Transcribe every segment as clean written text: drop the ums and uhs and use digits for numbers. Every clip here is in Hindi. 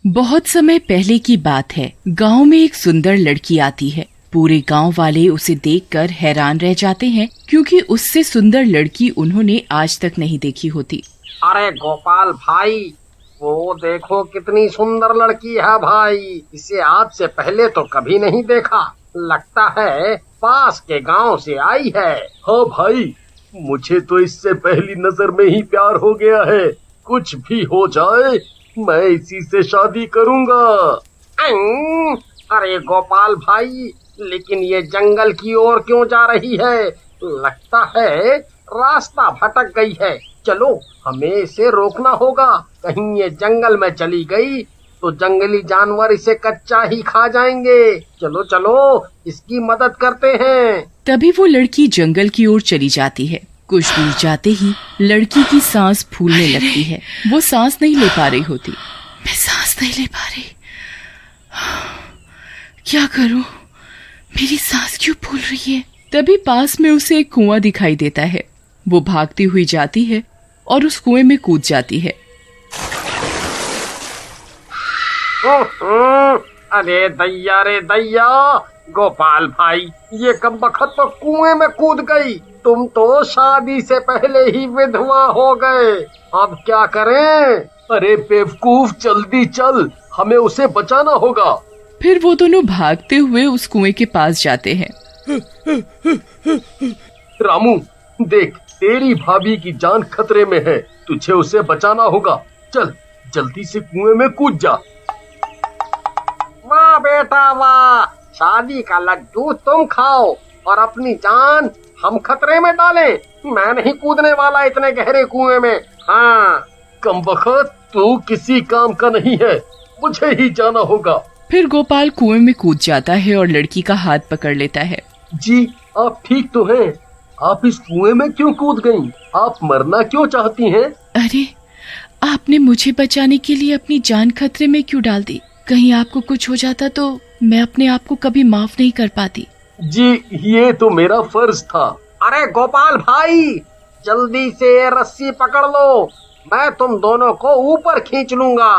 बहुत समय पहले की बात है। गांव में एक सुंदर लड़की आती है। पूरे गांव वाले उसे देखकर हैरान रह जाते हैं, क्योंकि उससे सुंदर लड़की उन्होंने आज तक नहीं देखी होती। अरे गोपाल भाई, वो देखो कितनी सुंदर लड़की है भाई। इसे आज से पहले तो कभी नहीं देखा। लगता है पास के गांव से आई है। हाँ भाई, मुझे तो इससे पहली नजर में ही प्यार हो गया है। कुछ भी हो जाए, मैं इसी से शादी करूंगा। अरे गोपाल भाई, लेकिन ये जंगल की ओर क्यों जा रही है? लगता है रास्ता भटक गई है। चलो, हमें इसे रोकना होगा। कहीं ये जंगल में चली गई तो जंगली जानवर इसे कच्चा ही खा जाएंगे। चलो चलो, इसकी मदद करते हैं। तभी वो लड़की जंगल की ओर चली जाती है। कुछ दूर जाते ही लड़की की सांस फूलने लगती है। वो सांस नहीं ले पा रही होती। मैं सांस नहीं ले पा रही, क्या करूं? मेरी सांस क्यों फूल रही है? तभी पास में उसे एक कुआं दिखाई देता है। वो भागती हुई जाती है और उस कुएं में कूद जाती है। अरे दैया रे दैया, गोपाल भाई, ये कमबख्त तो कुएं में कूद गई। तुम तो शादी से पहले ही विधवा हो गए। अब क्या करें? अरे बेवकूफ, जल्दी चल, हमें उसे बचाना होगा। फिर वो दोनों भागते हुए उस कुएं के पास जाते हैं। रामू, देख, तेरी भाभी की जान खतरे में है। तुझे उसे बचाना होगा। चल, जल्दी से कुएं में कूद जा। वाह बेटा वाह, शादी का लड्डू तुम खाओ और अपनी जान हम खतरे में डालें। मैं नहीं कूदने वाला इतने गहरे कुएं में। हाँ, कमबख्त, तू किसी काम का नहीं है। मुझे ही जाना होगा। फिर गोपाल कुएं में कूद जाता है और लड़की का हाथ पकड़ लेता है। जी, आप ठीक तो हैं? आप इस कुएं में क्यों कूद गईं? आप मरना क्यों चाहती हैं? अरे, आपने मुझे बचाने के लिए अपनी जान खतरे में क्यों डाल दी? कहीं आपको कुछ हो जाता तो मैं अपने आप को कभी माफ नहीं कर पाती। जी, ये तो मेरा फर्ज था। अरे गोपाल भाई, जल्दी से रस्सी पकड़ लो। मैं तुम दोनों को ऊपर खींच लूंगा।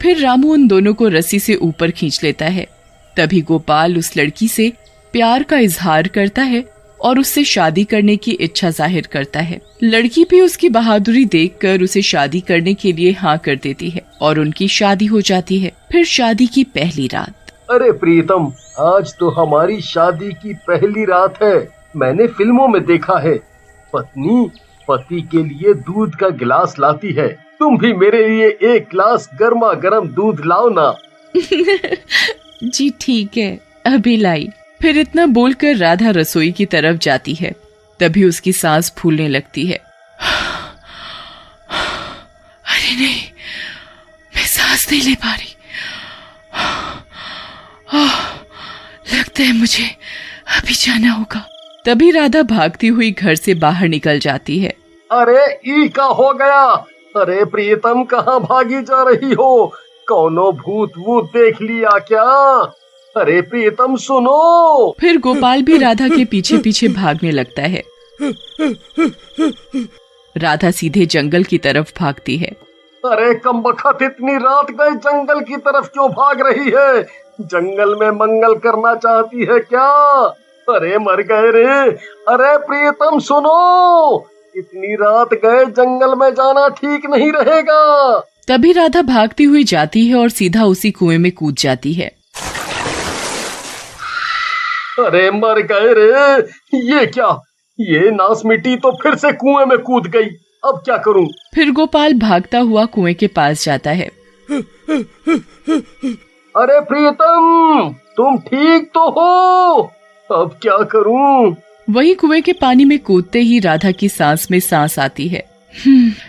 फिर रामू उन दोनों को रस्सी से ऊपर खींच लेता है। तभी गोपाल उस लड़की से प्यार का इजहार करता है और उससे शादी करने की इच्छा जाहिर करता है। लड़की भी उसकी बहादुरी देखकर उसे शादी करने के लिए हाँ कर देती है और उनकी शादी हो जाती है। फिर शादी की पहली रात। अरे प्रीतम, आज तो हमारी शादी की पहली रात है। मैंने फिल्मों में देखा है, पत्नी पति के लिए दूध का गिलास लाती है। तुम भी मेरे लिए एक गिलास गर्मा गर्म दूध लाओ ना। जी ठीक है, अभी लाई। फिर इतना बोलकर राधा रसोई की तरफ जाती है। तभी उसकी सांस फूलने लगती है। अरे नहीं, मैं सांस नहीं ले पा रही। लगता है मुझे अभी जाना होगा। तभी राधा भागती हुई घर से बाहर निकल जाती है। अरे ई का हो गया? अरे प्रीतम, कहाँ भागी जा रही हो? कौनो भूत वूत देख लिया क्या? अरे प्रीतम सुनो। फिर गोपाल भी राधा के पीछे पीछे भागने लगता है। राधा सीधे जंगल की तरफ भागती है। अरे कमबख्त, इतनी रात गए जंगल की तरफ क्यों भाग रही है? जंगल में मंगल करना चाहती है क्या? अरे मर गए रे। अरे प्रीतम सुनो, इतनी रात गए जंगल में जाना ठीक नहीं रहेगा। तभी राधा भागती हुई जाती है और सीधा उसी कुएं में कूद जाती है। अरे मर गए रे। ये क्या? ये नास मिट्टी तो फिर से कुएं में कूद गई। अब क्या करूं? फिर गोपाल भागता हुआ कुएं के पास जाता है। अरे प्रीतम, तुम ठीक तो हो? अब क्या करूं? वही कुएं के पानी में कूदते ही राधा की सांस में सांस आती है।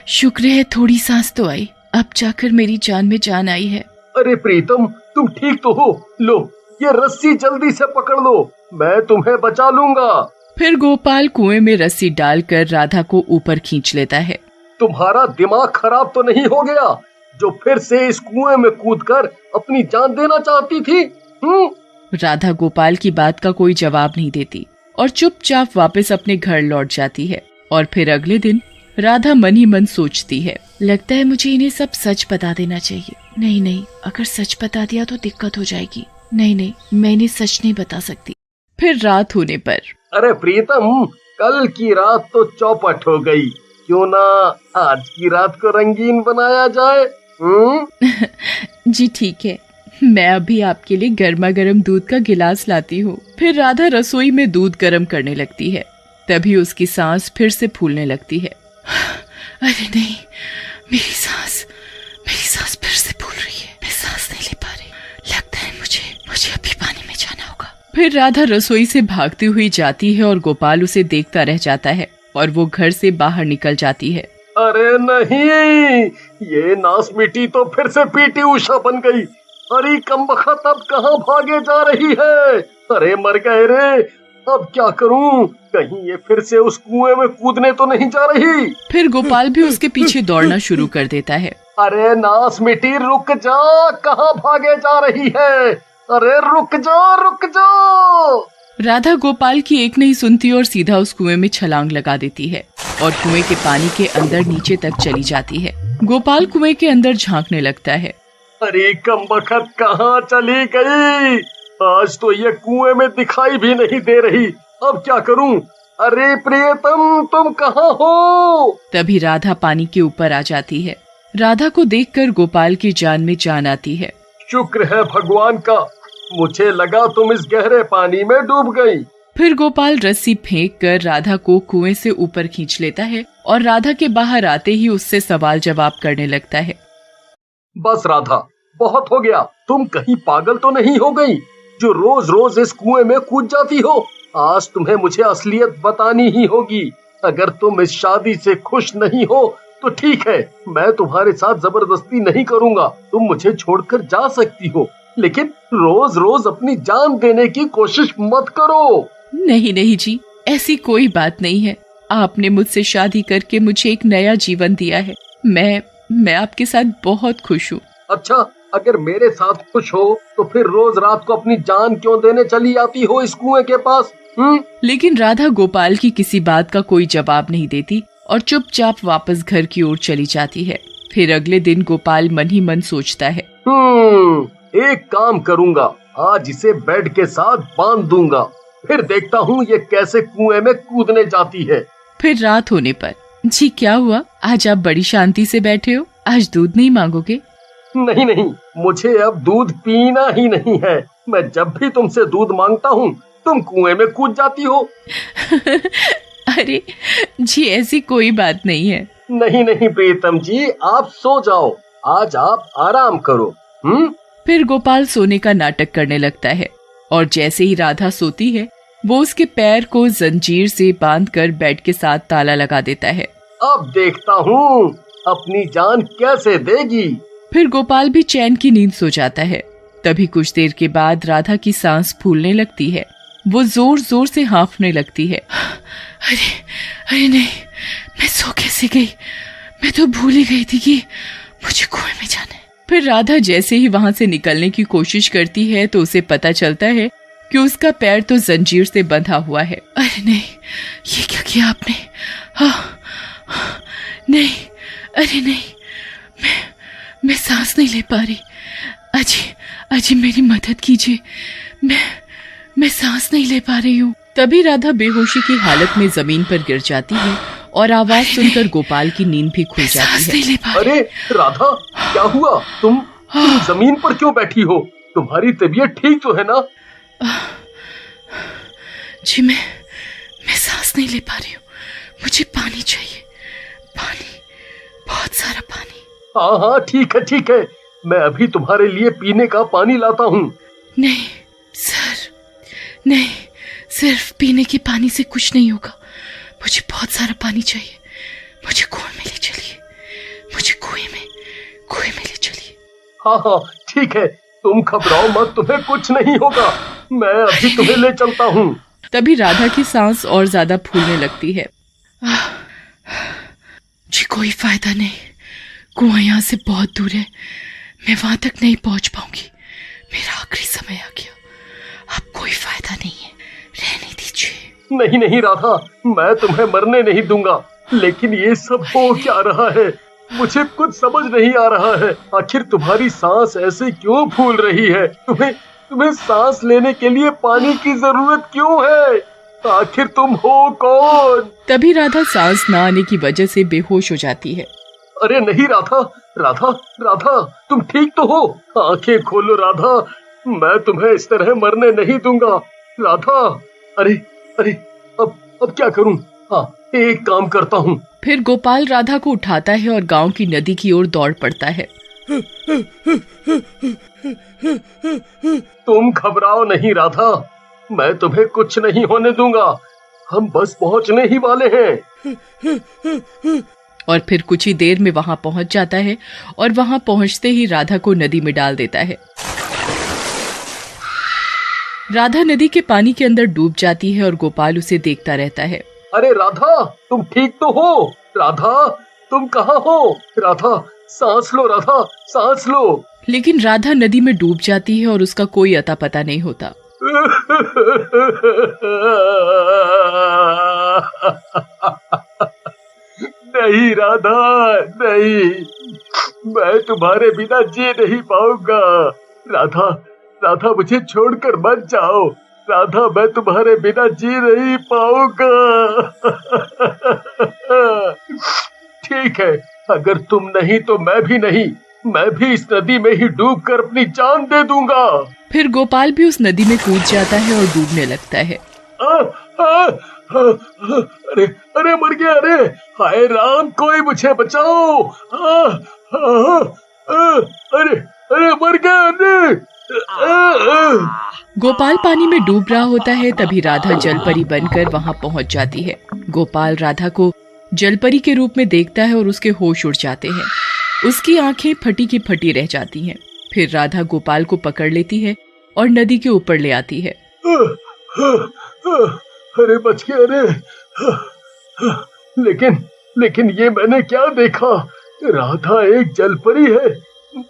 शुक्र है थोड़ी सांस तो आई। अब जाकर मेरी जान में जान आई है। अरे प्रीतम, तुम ठीक तो हो? लो, ये रस्सी जल्दी से पकड़ लो, मैं तुम्हें बचा लूंगा। फिर गोपाल कुएं में रस्सी डालकर राधा को ऊपर खींच लेता है। तुम्हारा दिमाग खराब तो नहीं हो गया, जो फिर से इस कुएं में कूदकर अपनी जान देना चाहती थी? राधा गोपाल की बात का कोई जवाब नहीं देती और चुपचाप वापस अपने घर लौट जाती है। और फिर अगले दिन राधा मन ही मन सोचती है, लगता है मुझे इन्हें सब सच बता देना चाहिए। नहीं नहीं, अगर सच बता दिया तो दिक्कत हो जाएगी। नहीं नहीं, मैं इन्हें सच नहीं बता सकती। फिर रात होने पर, अरे प्रीतम, कल की रात तो चौपट हो गई, क्यों ना आज की रात को रंगीन बनाया जाए? जी ठीक है, मैं अभी आपके लिए गर्मा गर्म दूध का गिलास लाती हूँ। फिर राधा रसोई में दूध गर्म करने लगती है। तभी उसकी सांस फिर से फूलने लगती है। अरे नहीं, मेरी सांस फिर से फूल रही है। मैं सांस नहीं ले पा रही। लगता है मुझे अभी पानी में जाना होगा। फिर राधा रसोई से भागती हुई जाती है और गोपाल उसे देखता रह जाता है और वो घर से बाहर निकल जाती है। अरे नहीं, ये नास मिट्टी तो फिर से पीटी उषा बन गई। अरे कमबख्त, अब कहाँ भागे जा रही है? अरे मर गए रे, अब क्या करूं? कहीं ये फिर से उस कुएं में कूदने तो नहीं जा रही? फिर गोपाल भी उसके पीछे दौड़ना शुरू कर देता है। अरे नास मिट्टी, रुक जा, कहाँ भागे जा रही है? अरे रुक जा। राधा गोपाल की एक नहीं सुनती और सीधा उस कुएं में छलांग लगा देती है और कुएं के पानी के अंदर नीचे तक चली जाती है। गोपाल कुएं के अंदर झांकने लगता है। अरे कमबख्त, कहाँ चली गई? आज तो ये कुएं में दिखाई भी नहीं दे रही। अब क्या करूं? अरे प्रियतम, तुम कहाँ हो? तभी राधा पानी के ऊपर आ जाती है। राधा को देखकर गोपाल की जान में जान आती है। शुक्र है भगवान का, मुझे लगा तुम इस गहरे पानी में डूब गई। फिर गोपाल रस्सी फेंक कर राधा को कुएं से ऊपर खींच लेता है और राधा के बाहर आते ही उससे सवाल जवाब करने लगता है। बस राधा, बहुत हो गया। तुम कहीं पागल तो नहीं हो गई जो रोज रोज इस कुएं में कूद जाती हो? आज तुम्हें मुझे असलियत बतानी ही होगी। अगर तुम इस शादी से खुश नहीं हो तो ठीक है, मैं तुम्हारे साथ जबरदस्ती नहीं करूंगा। तुम मुझे छोड़कर जा सकती हो, लेकिन रोज रोज अपनी जान देने की कोशिश मत करो। नहीं जी, ऐसी कोई बात नहीं है। आपने मुझसे शादी करके मुझे एक नया जीवन दिया है। मैं आपके साथ बहुत खुश हूँ। अच्छा, अगर मेरे साथ खुश हो तो फिर रोज रात को अपनी जान क्यों देने चली आती हो इस कुएं के पास? लेकिन राधा गोपाल की किसी बात का कोई जवाब नहीं देती और चुपचाप वापस घर की ओर चली जाती है। फिर अगले दिन गोपाल मन ही मन सोचता है, एक काम करूंगा, आज इसे बेड के साथ बांध दूंगा, फिर देखता हूँ ये कैसे कुएं में कूदने जाती है। फिर रात होने पर, जी क्या हुआ? आज आप बड़ी शांति से बैठे हो। आज दूध नहीं मांगोगे? नहीं, मुझे अब दूध पीना ही नहीं है। मैं जब भी तुमसे दूध मांगता हूँ तुम कुएं में कूद जाती हो। अरे जी, ऐसी कोई बात नहीं है। नहीं प्रीतम जी, आप सो जाओ, आज आप आराम करो। फिर गोपाल सोने का नाटक करने लगता है और जैसे ही राधा सोती है वो उसके पैर को जंजीर से बांधकर बेड के साथ ताला लगा देता है। अब देखता हूँ अपनी जान कैसे देगी। फिर गोपाल भी चैन की नींद सो जाता है। तभी कुछ देर के बाद राधा की सांस फूलने लगती है। वो जोर जोर से हाँफने लगती है। अरे नहीं, मैं सो कैसे गई? मैं तो भूल ही गई थी कि मुझे कुएं में जाना है। फिर राधा जैसे ही वहां से निकलने की कोशिश करती है तो उसे पता चलता है कि उसका पैर तो जंजीर से बंधा हुआ है। अरे नहीं, ये क्या किया आपने? नहीं, अरे नहीं, मैं सांस नहीं ले पा रही। अजी मेरी मदद कीजिए, मैं सांस नहीं ले पा रही हूँ। तभी राधा बेहोशी की हालत में जमीन पर गिर जाती है और आवाज सुनकर गोपाल की नींद भी खुल जाती है। अरे राधा, क्या हुआ? तुम जमीन पर क्यों बैठी हो? तुम्हारी तबीयत ठीक तो है ना? जी मैं सांस नहीं ले पा रही हूँ। मुझे पानी चाहिए, पानी, बहुत सारा पानी। हाँ ठीक है, मैं अभी तुम्हारे लिए पीने का पानी लाता हूँ। नहीं सर, नहीं, सिर्फ पीने के पानी से कुछ नहीं होगा। मुझे बहुत सारा पानी चाहिए। मुझे कुएं में ले चलिए, मुझे कुएं में ले चलिए। हाँ ठीक है, तुम घबराओ मत, तुम्हें कुछ नहीं होगा। मैं अभी तुम्हें ले चलता हूँ। तभी राधा की सांस और ज्यादा फूलने लगती है। जी कोई फायदा नहीं, कुआं यहाँ से बहुत दूर है, मैं वहां तक नहीं पहुंच पाऊंगी। मेरा आखिरी समय आ गया, अब कोई फायदा नहीं है, रहने दीजिए। नहीं राधा, मैं तुम्हें मरने नहीं दूंगा। लेकिन ये सब हो क्या रहा है? मुझे कुछ समझ नहीं आ रहा है। आखिर तुम्हारी सांस ऐसे क्यों फूल रही है? तुम्हें सांस लेने के लिए पानी की जरूरत क्यों है? आखिर तुम हो कौन? तभी राधा सांस न आने की वजह से बेहोश हो जाती है। अरे नहीं राधा, राधा, राधा, तुम ठीक तो हो? आंखें खोलो राधा, मैं तुम्हें इस तरह मरने नहीं दूंगा। राधा, अरे अरे, अब क्या करूं? हाँ, एक काम करता हूँ। फिर गोपाल राधा को उठाता है और गांव की नदी की ओर दौड़ पड़ता है। तुम घबराओ नहीं राधा, मैं तुम्हें कुछ नहीं होने दूंगा। हम बस पहुंचने ही वाले हैं। और फिर कुछ ही देर में वहां पहुंच जाता है और वहां पहुंचते ही राधा को नदी में डाल देता है। राधा नदी के पानी के अंदर डूब जाती है और गोपाल उसे देखता रहता है। अरे राधा, तुम ठीक तो हो? राधा, तुम कहाँ हो? राधा, सांस लो राधा, सांस लो। लेकिन राधा नदी में डूब जाती है और उसका कोई अता पता नहीं होता। नहीं राधा, नहीं, मैं तुम्हारे बिना जी नहीं पाऊंगा। राधा, राधा, मुझे छोड़कर मत जाओ। राधा, मैं तुम्हारे बिना जी नहीं पाऊंगा। ठीक है, अगर तुम नहीं तो मैं भी नहीं। मैं भी इस नदी में ही डूबकर अपनी जान दे दूंगा। फिर गोपाल भी उस नदी में कूद जाता है और डूबने लगता है। अरे अरे, मर गया। अरे हाय राम, कोई मुझे बचाओ। अरे अरे, मर गया। अरे गोपाल पानी में डूब रहा होता है। तभी राधा जलपरी बनकर वहां पहुंच जाती है। गोपाल राधा को जलपरी के रूप में देखता है और उसके होश उड़ जाते हैं। उसकी आंखें फटी की फटी रह जाती हैं। फिर राधा गोपाल को पकड़ लेती है और नदी के ऊपर ले आती है। अरे बच गया। अरे लेकिन ये मैंने क्या देखा? राधा एक जलपरी है?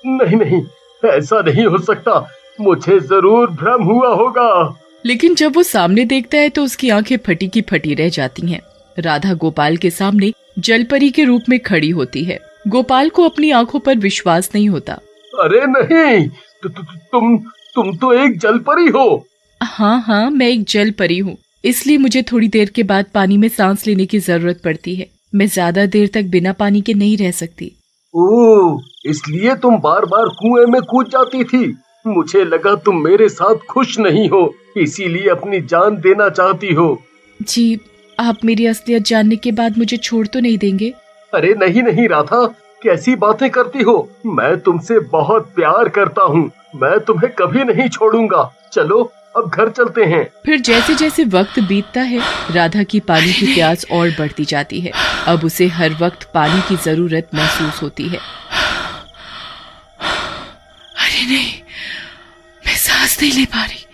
नहीं नहीं, ऐसा नहीं हो सकता। मुझे जरूर भ्रम हुआ होगा। लेकिन जब वो सामने देखता है तो उसकी आंखें फटी की फटी रह जाती हैं। राधा गोपाल के सामने जलपरी के रूप में खड़ी होती है। गोपाल को अपनी आंखों पर विश्वास नहीं होता। अरे नहीं, तुम तो एक जलपरी हो। हाँ, मैं एक जलपरी हूँ। इसलिए मुझे थोड़ी देर के बाद पानी में सांस लेने की जरूरत पड़ती है। मैं ज्यादा देर तक बिना पानी के नहीं रह सकती। ओह, इसलिए तुम बार बार कुएं में कूद जाती थी। मुझे लगा तुम मेरे साथ खुश नहीं हो, इसीलिए अपनी जान देना चाहती हो। जी, आप मेरी असलियत जानने के बाद मुझे छोड़ तो नहीं देंगे? अरे नहीं नहीं राधा, कैसी बातें करती हो? मैं तुमसे बहुत प्यार करता हूँ। मैं तुम्हें कभी नहीं छोड़ूंगा। चलो अब घर चलते हैं। फिर जैसे जैसे वक्त बीतता है, राधा की पानी की प्यास और बढ़ती जाती है। अब उसे हर वक्त पानी की जरूरत महसूस होती है। अरे नहीं, मैं सांस नहीं ले पा रही।